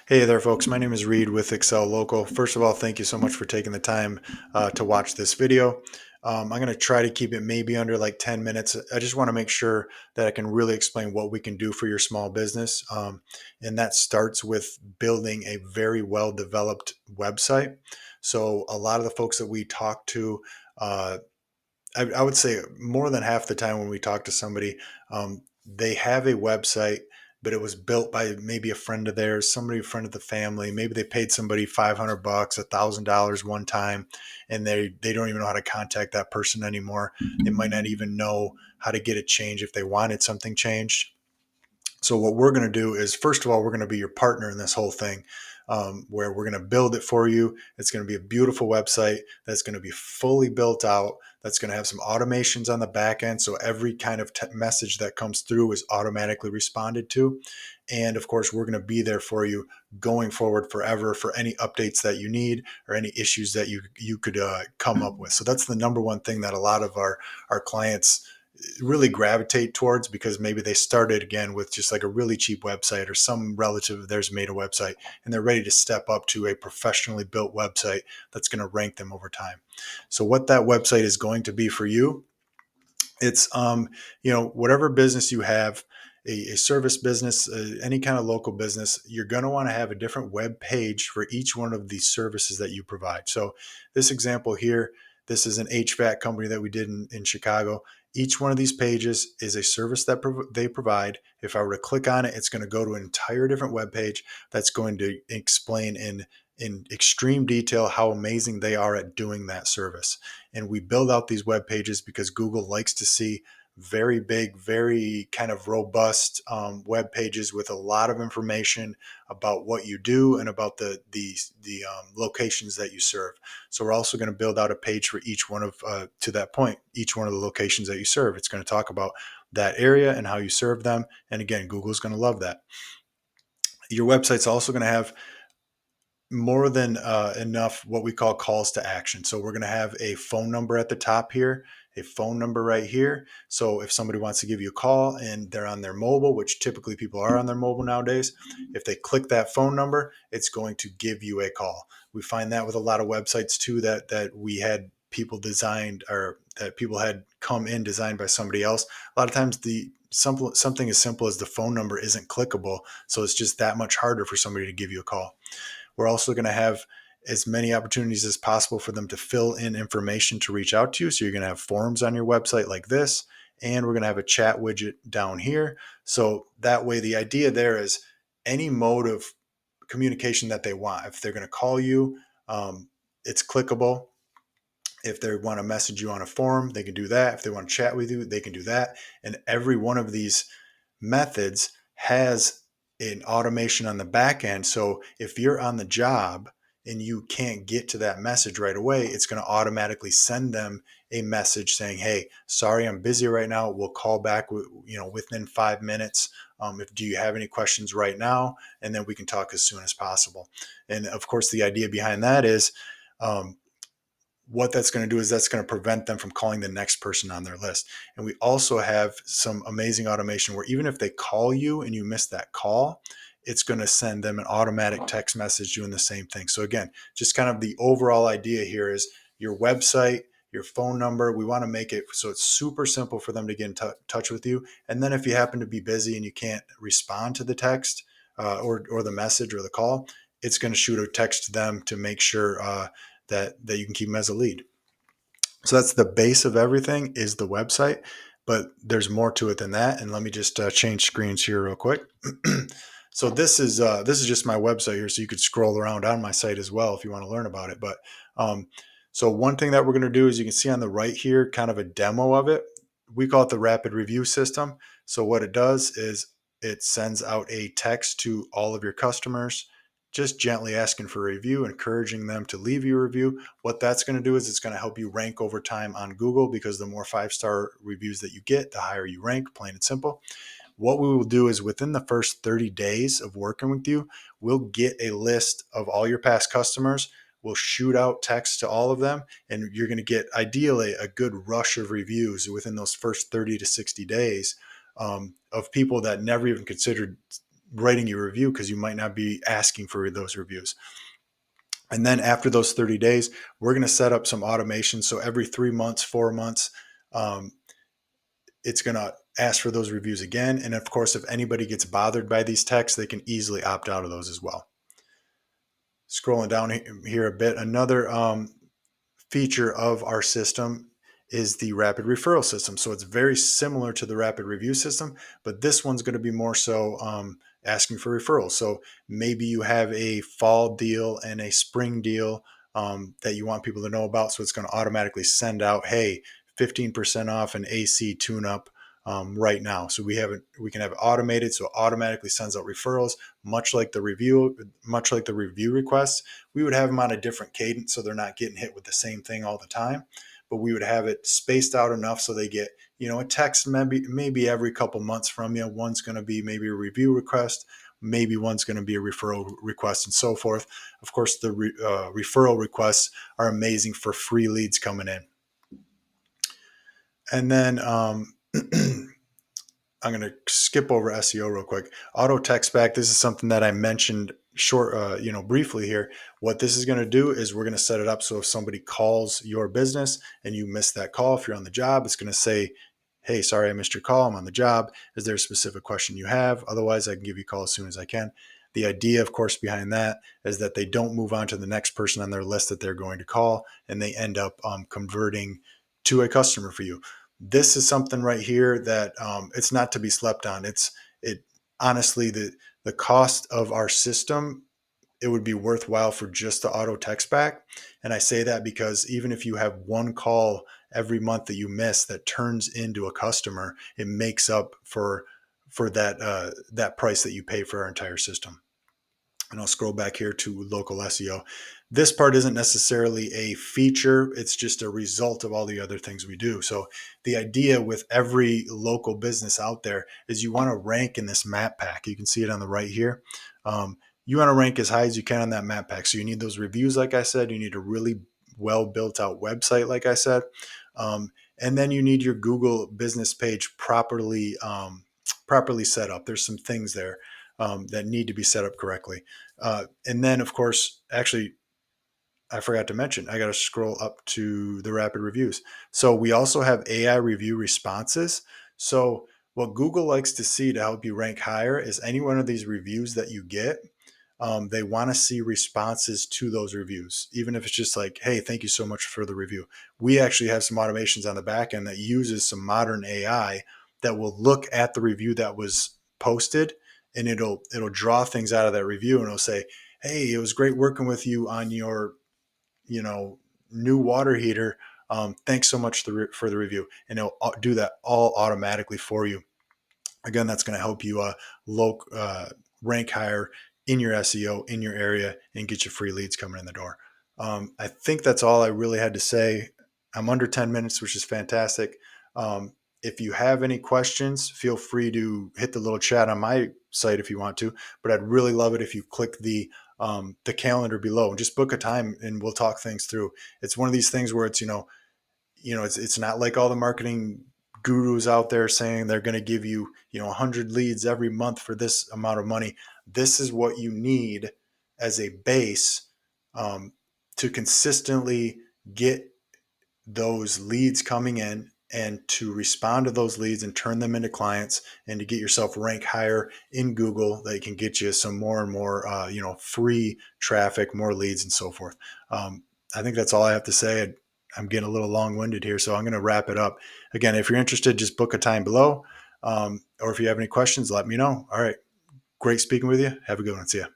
Hey there, folks. My name is Reed with Excel Local. First of all, thank you so much for taking the time to watch this video. I'm going to try to keep it maybe under like 10 minutes. I just want to make sure that I can really explain what we can do for your small business. And that starts with building a very well developed website. So, a lot of the folks that we talk to, uh, I would say more than half the time when we talk to somebody, they have a website, but it was built by maybe a friend of theirs, somebody, a friend of the family. Maybe they paid somebody $500, $1,000 one time, and they don't even know how to contact that person anymore. They might not even know how to get it changed if they wanted something changed. So what we're going to do is, first of all, we're going to be your partner in this whole thing, where we're going to build it for you. It's going to be a beautiful website that's going to be fully built out. That's going to have some automations on the back end, so every kind of message that comes through is automatically responded to. And of course, we're going to be there for you going forward forever for any updates that you need or any issues that you could come up with. So that's the number one thing that a lot of our clients really gravitate towards, because maybe they started again with just like a really cheap website, or some relative of theirs made a website and they're ready to step up to a professionally built website that's going to rank them over time. So what that website is going to be for you, it's whatever business you have, a service business, any kind of local business, you're going to want to have a different web page for each one of these services that you provide. So this example here, this is an HVAC company that we did in Chicago. Each one of these pages is a service that they provide. If I were to click on it, it's going to go to an entire different web page that's going to explain in extreme detail how amazing they are at doing that service. And we build out these web pages because Google likes to see very big, very kind of robust web pages with a lot of information about what you do and about the locations that you serve. So we're also going to build out a page for each one of to that point, each one of the locations that you serve. It's going to talk about that area and how you serve them. And again, Google's going to love that. Your website's also going to have more than enough what we call calls to action. So we're going to have a phone number at the top here, a phone number right here. So if somebody wants to give you a call and they're on their mobile, which typically people are on their mobile nowadays, if they click that phone number, it's going to give you a call. We find that with a lot of websites too, that we had people designed, or that people had come in designed by somebody else. A lot of times something as simple as the phone number isn't clickable, so it's just that much harder for somebody to give you a call. We're also going to have as many opportunities as possible for them to fill in information to reach out to you. So you're going to have forms on your website like this, and we're going to have a chat widget down here. So that way, the idea there is any mode of communication that they want. If they're going to call you, it's clickable. If they want to message you on a forum, they can do that. If they want to chat with you, they can do that. And every one of these methods has an automation on the back end. So if you're on the job and you can't get to that message right away, it's going to automatically send them a message saying, "Hey, sorry, I'm busy right now. We'll call back, within 5 minutes. If do you have any questions right now, and then we can talk as soon as possible." And of course, the idea behind that is, um, what that's going to do is that's going to prevent them from calling the next person on their list. And we also have some amazing automation where even if they call you and you miss that call, it's going to send them an automatic text message doing the same thing. So again, just kind of the overall idea here is your website, your phone number. We want to make it so it's super simple for them to get in touch with you. And then if you happen to be busy and you can't respond to the text or the message or the call, it's going to shoot a text to them to make sure that you can keep them as a lead. So that's the base of everything, is the website, but there's more to it than that. And let me just change screens here real quick. So this is just my website here. So you could scroll around on my site as well if you want to learn about it. But um, so one thing that we're going to do is, you can see on the right here, kind of a demo of it. We call it the rapid review system. So what it does is it sends out a text to all of your customers, just gently asking for a review, encouraging them to leave you a review. What that's going to do is it's going to help you rank over time on Google, because the more 5-star reviews that you get, the higher you rank, plain and simple. What we will do is, within the first 30 days of working with you, we'll get a list of all your past customers. We'll shoot out text to all of them, and you're going to get ideally a good rush of reviews within those first 30 to 60 days, of people that never even considered writing you a review because you might not be asking for those reviews. And then after those 30 days, we're going to set up some automation. So every 3 months, 4 months, um, it's going to ask for those reviews again. And of course, if anybody gets bothered by these texts, they can easily opt out of those as well. Scrolling down here a bit, another feature of our system is the rapid referral system. So it's very similar to the rapid review system, but this one's going to be more so asking for referrals. So maybe you have a fall deal and a spring deal that you want people to know about. So it's going to automatically send out, hey, 15% off an AC tune up right now. So we can have it automated. So it automatically sends out referrals, much like the review requests. We would have them on a different cadence so they're not getting hit with the same thing all the time, but we would have it spaced out enough so they get, a text maybe every couple months from you. One's going to be maybe a review request, maybe one's going to be a referral request, and so forth. Of course, the referral requests are amazing for free leads coming in. And then I'm going to skip over SEO real quick. Auto text back. This is something that I mentioned briefly here. What this is going to do is we're going to set it up so if somebody calls your business and you miss that call, if you're on the job, it's going to say, hey, sorry, I missed your call. I'm on the job. Is there a specific question you have? Otherwise, I can give you a call as soon as I can. The idea, of course, behind that is that they don't move on to the next person on their list that they're going to call, and they end up converting to a customer for you. This is something right here that it's not to be slept on. It honestly, the cost of our system, it would be worthwhile for just the auto text back. And I say that because even if you have one call every month that you miss that turns into a customer, it makes up for that price that you pay for our entire system. And I'll scroll back here to local SEO. This part isn't necessarily a feature, it's just a result of all the other things we do. So the idea with every local business out there is you want to rank in this map pack. You can see it on the right here. You want to rank as high as you can on that map pack. So you need those reviews, like I said. You need a really well built out website, like I said. And then you need your Google business page properly set up. There's some things there that need to be set up correctly. And then, of course, actually, I forgot to mention, I got to scroll up to the rapid reviews. So we also have AI review responses. So what Google likes to see to help you rank higher is any one of these reviews that you get, they want to see responses to those reviews, even if it's just like, hey, thank you so much for the review. We actually have some automations on the back end that uses some modern AI that will look at the review that was posted, and it'll draw things out of that review, and it'll say, hey, it was great working with you on your new water heater. Thanks so much for the review. And it'll do that all automatically for you. Again, that's going to help you rank higher in your SEO in your area and get you free leads coming in the door. I think that's all I really had to say. I'm under 10 minutes, which is fantastic. If you have any questions, feel free to hit the little chat on my site if you want to, but I'd really love it if you click the calendar below and just book a time and we'll talk things through. It's one of these things where it's, it's not like all the marketing gurus out there saying they're going to give you, 100 leads every month for this amount of money. This is what you need as a base to consistently get those leads coming in and to respond to those leads and turn them into clients and to get yourself ranked higher in Google that can get you some more and more, free traffic, more leads and so forth. I think that's all I have to say. I'm getting a little long-winded here, so I'm going to wrap it up. Again, if you're interested, just book a time below. Or if you have any questions, let me know. All right. Great speaking with you. Have a good one. See ya.